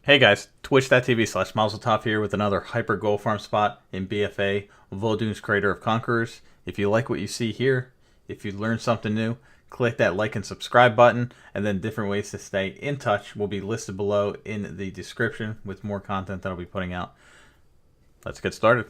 Hey guys, twitch.tv/MazelTov here with another hyper Goldfarm spot in BFA, Vol'dun's Crater of Conquerors. If you like what you see here, if you learned something new, click that like and subscribe button, and then different ways to stay in touch will be listed below in the description with more content that I'll be putting out. Let's get started.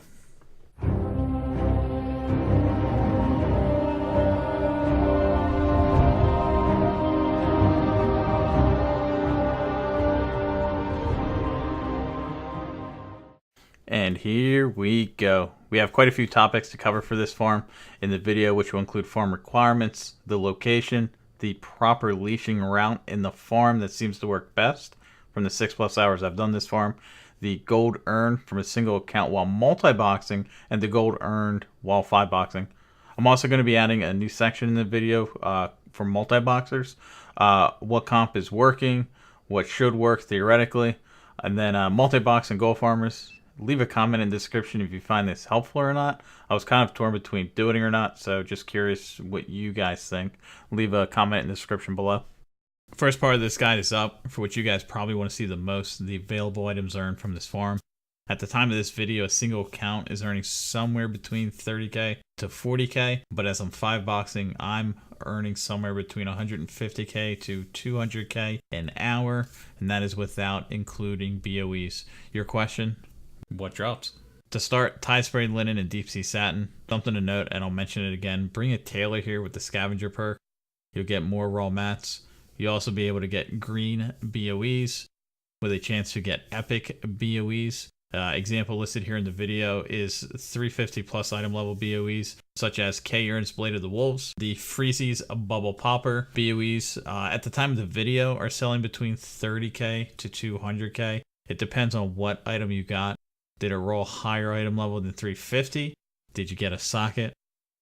And here we go. We have quite a few topics to cover for this farm in the video, which will include farm requirements, the location, the proper leashing route in the farm that seems to work best from the 6+ hours I've done this farm, the gold earned from a single account while multi-boxing, and the gold earned while 5-boxing. I'm also going to be adding a new section in the video for multi-boxers, what comp is working, what should work theoretically, and then multi-box and gold farmers. Leave a comment in the description if you find this helpful or not. I was kind of torn between doing it or not, so just curious what you guys think. Leave a comment in the description below. First part of this guide is up for what you guys probably want to see the most, the available items earned from this farm. At the time of this video, a single account is earning somewhere between 30k to 40k, but as I'm 5-boxing, I'm earning somewhere between 150k to 200k an hour, and that is without including BOEs. Your question? What drops? To start, tie sprayed linen and deep sea satin. Something to note, and I'll mention it again, bring a tailor here with the scavenger perk. You'll get more raw mats. You'll also be able to get green BOEs with a chance to get epic BOEs. Example listed here in the video is 350 plus item level BOEs, such as K Urn's Blade of the Wolves, the Freezy's Bubble Popper BOEs. At the time of the video are selling between 30k to 200k. It depends on what item you got. Did it roll higher item level than 350? Did you get a socket?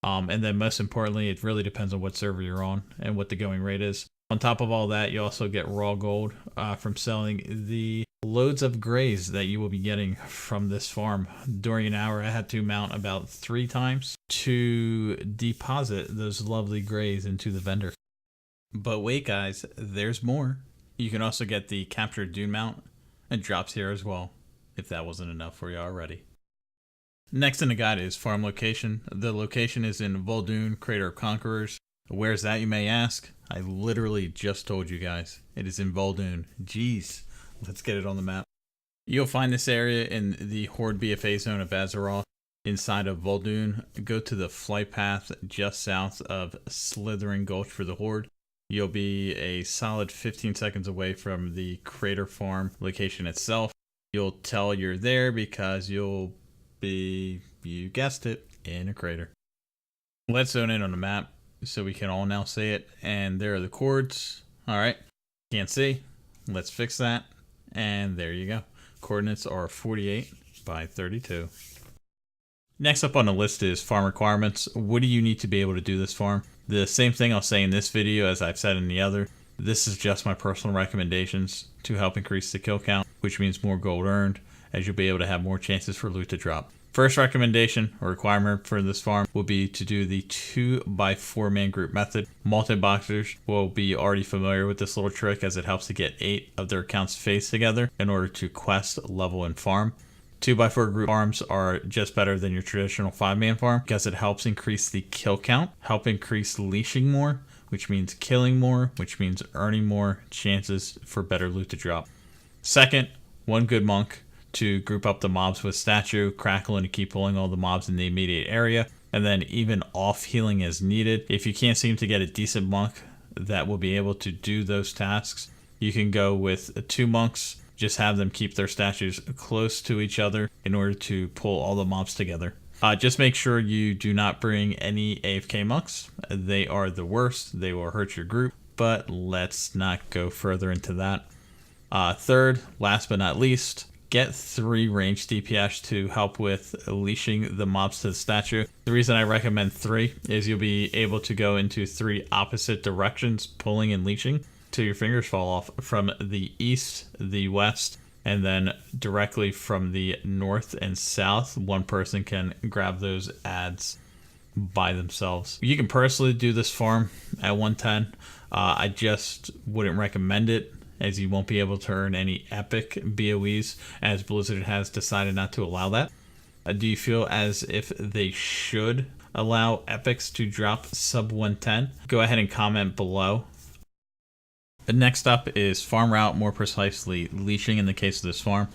And then most importantly, it really depends on what server you're on and what the going rate is. On top of all that, you also get raw gold from selling the loads of grays that you will be getting from this farm. During an hour, I had to mount about 3 times to deposit those lovely grays into the vendor. But wait guys, there's more. You can also get the captured dune mount. It drops here as well, if that wasn't enough for you already. Next in the guide is farm location. The location is in Vol'dun, Crater of Conquerors. Where's that, you may ask? I literally just told you guys. It is in Vol'dun. Jeez, let's get it on the map. You'll find this area in the Horde BFA zone of Azeroth. Inside of Vol'dun, go to the flight path just south of Slithering Gulch for the Horde. You'll be a solid 15 seconds away from the Crater Farm location itself. You'll tell you're there because you'll be, you guessed it, in a crater. Let's zone in on the map so we can all now see it. And there are the chords. All right, can't see. Let's fix that. And there you go. Coordinates are 48 by 32. Next up on the list is farm requirements. What do you need to be able to do this farm? The same thing I'll say in this video as I've said in the other. This is just my personal recommendations to help increase the kill count, which means more gold earned, as you'll be able to have more chances for loot to drop. First recommendation or requirement for this farm will be to do the 2x4 man group method. Multi-boxers will be already familiar with this little trick, as it helps to get 8 of their accounts faced together in order to quest, level, and farm. 2x4 group farms are just better than your traditional 5-man farm because it helps increase the kill count, help increase leashing more, which means killing more, which means earning more chances for better loot to drop. Second, one good monk to group up the mobs with statue, crackle, and to keep pulling all the mobs in the immediate area, and then even off healing as needed. If you can't seem to get a decent monk that will be able to do those tasks, you can go with 2 monks. Just have them keep their statues close to each other in order to pull all the mobs together. Just make sure you do not bring any AFK monks. They are the worst. They will hurt your group, but let's not go further into that. Third, last but not least, get 3 ranged DPS to help with leashing the mobs to the statue. The reason I recommend 3 is you'll be able to go into 3 opposite directions, pulling and leashing, till your fingers fall off, from the east, the west, and then directly from the north and south. One person can grab those ads by themselves. You can personally do this farm at 110. I just wouldn't recommend it as you won't be able to earn any epic BOEs, as Blizzard has decided not to allow that. Do you feel as if they should allow epics to drop sub 110? Go ahead and comment below. Next up is farm route, more precisely leashing in the case of this farm.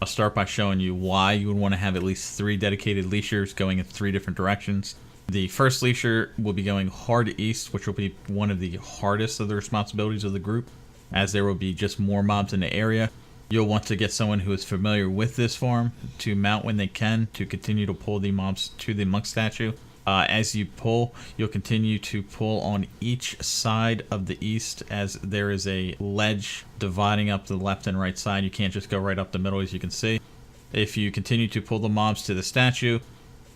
I'll start by showing you why you would want to have at least 3 dedicated leashers going in 3 different directions. The first leasher will be going hard east, which will be one of the hardest of the responsibilities of the group, as there will be just more mobs in the area. You'll want to get someone who is familiar with this farm to mount when they can to continue to pull the mobs to the monk statue. As you pull, you'll continue to pull on each side of the east, as there is a ledge dividing up the left and right side. You can't just go right up the middle, as you can see. If you continue to pull the mobs to the statue,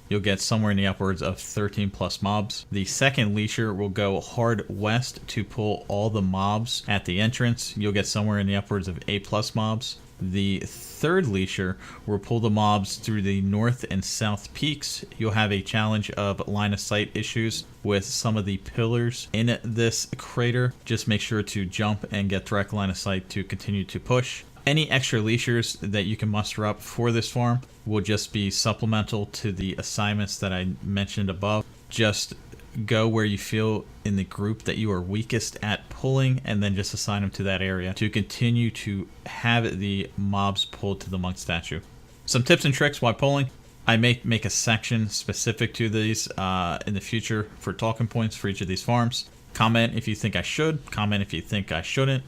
you'll get somewhere in the upwards of 13 plus mobs. The second leasher will go hard west to pull all the mobs at the entrance. You'll get somewhere in the upwards of 8 plus mobs. The third leasher will pull the mobs through the north and south peaks. You'll have a challenge of line of sight issues with some of the pillars in this crater. Just make sure to jump and get direct line of sight to continue to push. Any extra leashers that you can muster up for this farm will just be supplemental to the assignments that I mentioned above. Just go where you feel in the group that you are weakest at pulling, and then just assign them to that area to continue to have the mobs pulled to the monk statue. Some tips and tricks while pulling. I may make a section specific to these in the future for talking points for each of these farms. Comment if you think I should, comment if you think I shouldn't.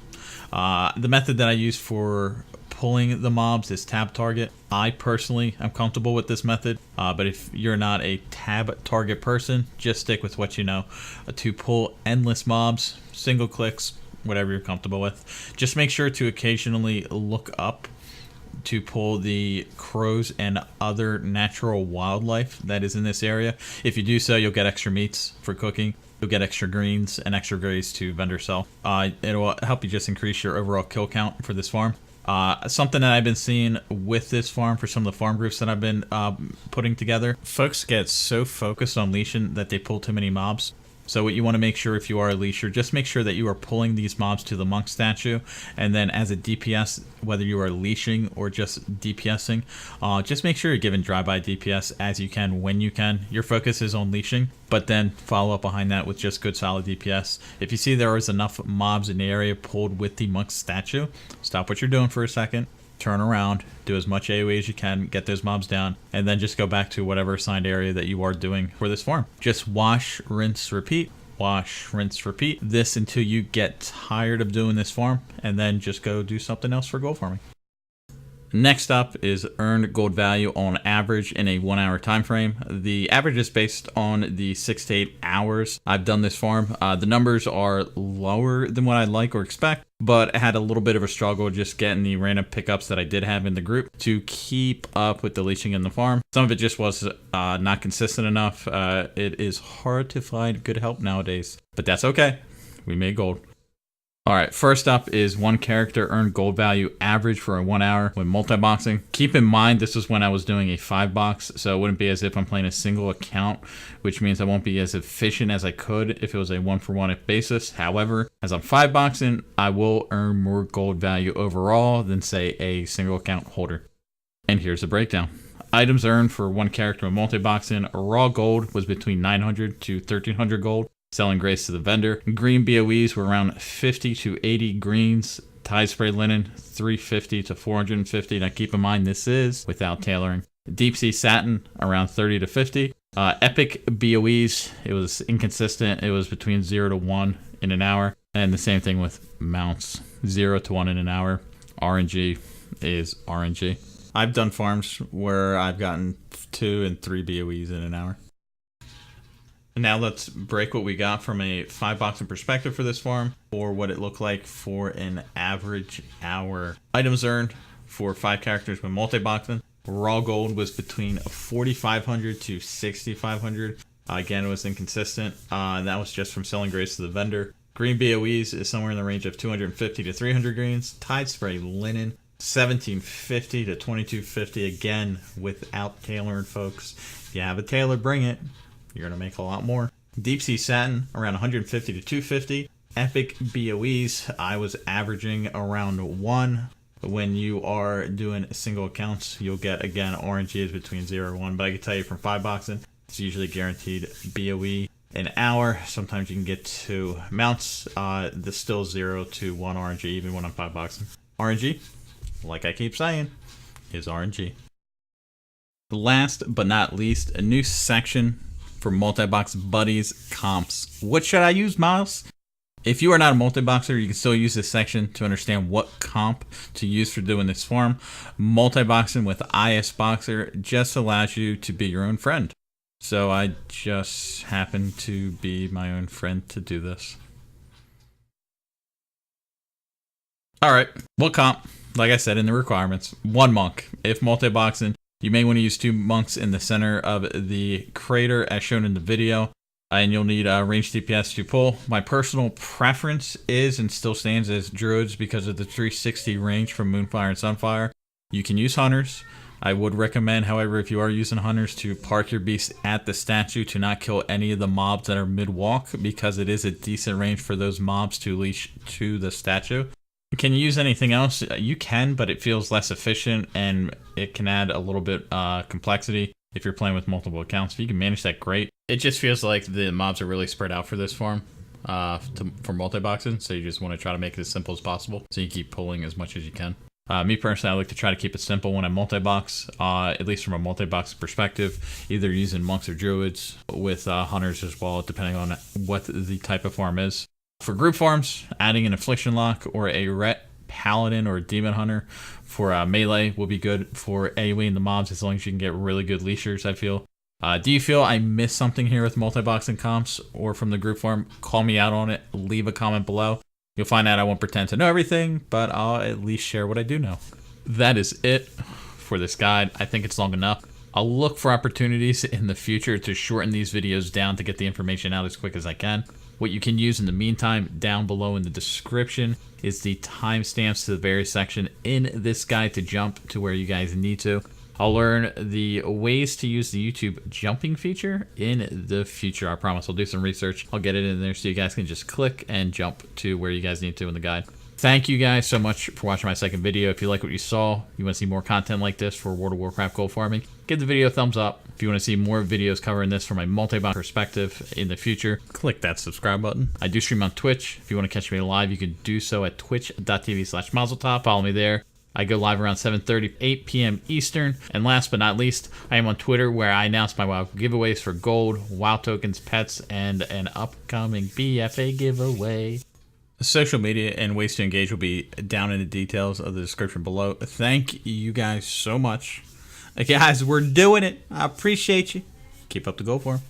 The method that I use for pulling the mobs is tab target. I personally am comfortable with this method, but if you're not a tab target person, just stick with what you know. To pull endless mobs, single clicks, whatever you're comfortable with. Just make sure to occasionally look up to pull the crows and other natural wildlife that is in this area. If you do so, you'll get extra meats for cooking. You'll get extra greens and extra grays to vendor sell. It will help you just increase your overall kill count for this farm. Something that I've been seeing with this farm for some of the farm groups that I've been putting together, folks get so focused on leashing that they pull too many mobs. So what you want to make sure, if you are a leasher, just make sure that you are pulling these mobs to the monk statue, and then as a DPS, whether you are leashing or just DPSing, just make sure you're giving drive-by DPS as you can when you can. Your focus is on leashing, but then follow up behind that with just good solid DPS. If you see there is enough mobs in the area pulled with the monk statue, stop what you're doing for a second, turn around, do as much AoE as you can, get those mobs down, and then just go back to whatever assigned area that you are doing for this farm. Just wash, rinse, repeat. Wash, rinse, repeat. This until you get tired of doing this farm, and then just go do something else for gold farming. Next up is earned gold value on average in a 1 hour time frame. The average is based on the 6 to 8 hours I've done this farm. The numbers are lower than what I'd like or expect, but I had a little bit of a struggle just getting the random pickups that I did have in the group to keep up with the leashing in the farm. Some of it just was not consistent enough. It is hard to find good help nowadays, but that's okay. We made gold. Alright, first up is one character earned gold value average for a 1 hour when multiboxing. Keep in mind this is when I was doing a 5-box, so it wouldn't be as if I'm playing a single account, which means I won't be as efficient as I could if it was a 1-for-1 basis. However, as I'm 5-boxing, I will earn more gold value overall than, say, a single account holder. And here's the breakdown. Items earned for one character in multiboxing, raw gold was between 900 to 1300 gold. Selling grays to the vendor. Green BOEs were around 50 to 80 greens. Tide spray linen, 350 to 450. Now keep in mind, this is without tailoring. Deep sea satin, around 30 to 50. Epic BOEs, it was inconsistent. It was between 0 to 1 in an hour. And the same thing with mounts, 0 to 1 in an hour. RNG is RNG. I've done farms where I've gotten 2 and 3 BOEs in an hour. Now let's break what we got from a 5-boxing perspective for this farm, or what it looked like for an average hour. Items earned for 5 characters when multi-boxing. Raw gold was between 4,500 to 6,500. Again, it was inconsistent. That was just from selling grays to the vendor. Green BOEs is somewhere in the range of 250 to 300 greens. Tide spray linen, 1750 to 2250. Again, without tailoring, folks. If you have a tailor, bring it. You're going to make a lot more. Deep sea satin, around 150 to 250. epic BOEs, I was averaging around 1. When you are doing single accounts, you'll get, again, RNGs between 0 and 1. But I can tell you from 5boxing, it's usually guaranteed BOE an hour. Sometimes you can get to mounts. There's still 0 to 1 RNG, even when I'm 5boxing. RNG, like I keep saying, is RNG. Last but not least, a new section for multi-box buddies comps. What should I use, Miles? If you are not a multi-boxer, you can still use this section to understand what comp to use for doing this farm. Multi-boxing with IS Boxer just allows you to be your own friend. So I just happen to be my own friend to do this. Alright, what comp? Like I said in the requirements, 1 monk. If multi-boxing, you may want to use 2 monks in the center of the crater as shown in the video. And you'll need range DPS to pull. My personal preference is and still stands as druids because of the 360 range from Moonfire and Sunfire. You can use hunters. I would recommend, however, if you are using hunters, to park your beast at the statue to not kill any of the mobs that are mid-walk, because it is a decent range for those mobs to leash to the statue. Can you use anything else? You can, but it feels less efficient and it can add a little bit complexity if you're playing with multiple accounts. If you can manage that, great. It just feels like the mobs are really spread out for this farm for multi-boxing, so you just want to try to make it as simple as possible so you keep pulling as much as you can. Me personally, I like to try to keep it simple when I multi-box, at least from a multi-box perspective, either using monks or druids with hunters as well, depending on what the type of farm is. For group farms, adding an Affliction Lock or a Ret Paladin or a Demon Hunter for melee will be good for AoEing the mobs, as long as you can get really good leashers, I feel. Do you feel I missed something here with multi-boxing comps or from the group farm? Call me out on it. Leave a comment below. You'll find out I won't pretend to know everything, but I'll at least share what I do know. That is it for this guide. I think it's long enough. I'll look for opportunities in the future to shorten these videos down to get the information out as quick as I can. What you can use in the meantime, down below in the description, is the timestamps to the various section in this guide to jump to where you guys need to. I'll learn the ways to use the YouTube jumping feature in the future. I promise I'll do some research. I'll get it in there so you guys can just click and jump to where you guys need to in the guide. Thank you guys so much for watching my second video. If you like what you saw, you want to see more content like this for World of Warcraft gold farming, give the video a thumbs up. If you want to see more videos covering this from a multi-box perspective in the future, click that subscribe button. I do stream on Twitch. If you want to catch me live, you can do so at twitch.tv/mazeltov. Follow me there. I go live around 7:30, 8 p.m. Eastern. And last but not least, I am on Twitter, where I announce my WoW giveaways for gold, WoW tokens, pets, and an upcoming BFA giveaway. Social media and ways to engage will be down in the details of the description below. Thank you guys so much. Guys, we're doing it. I appreciate you. Keep up the gold farm.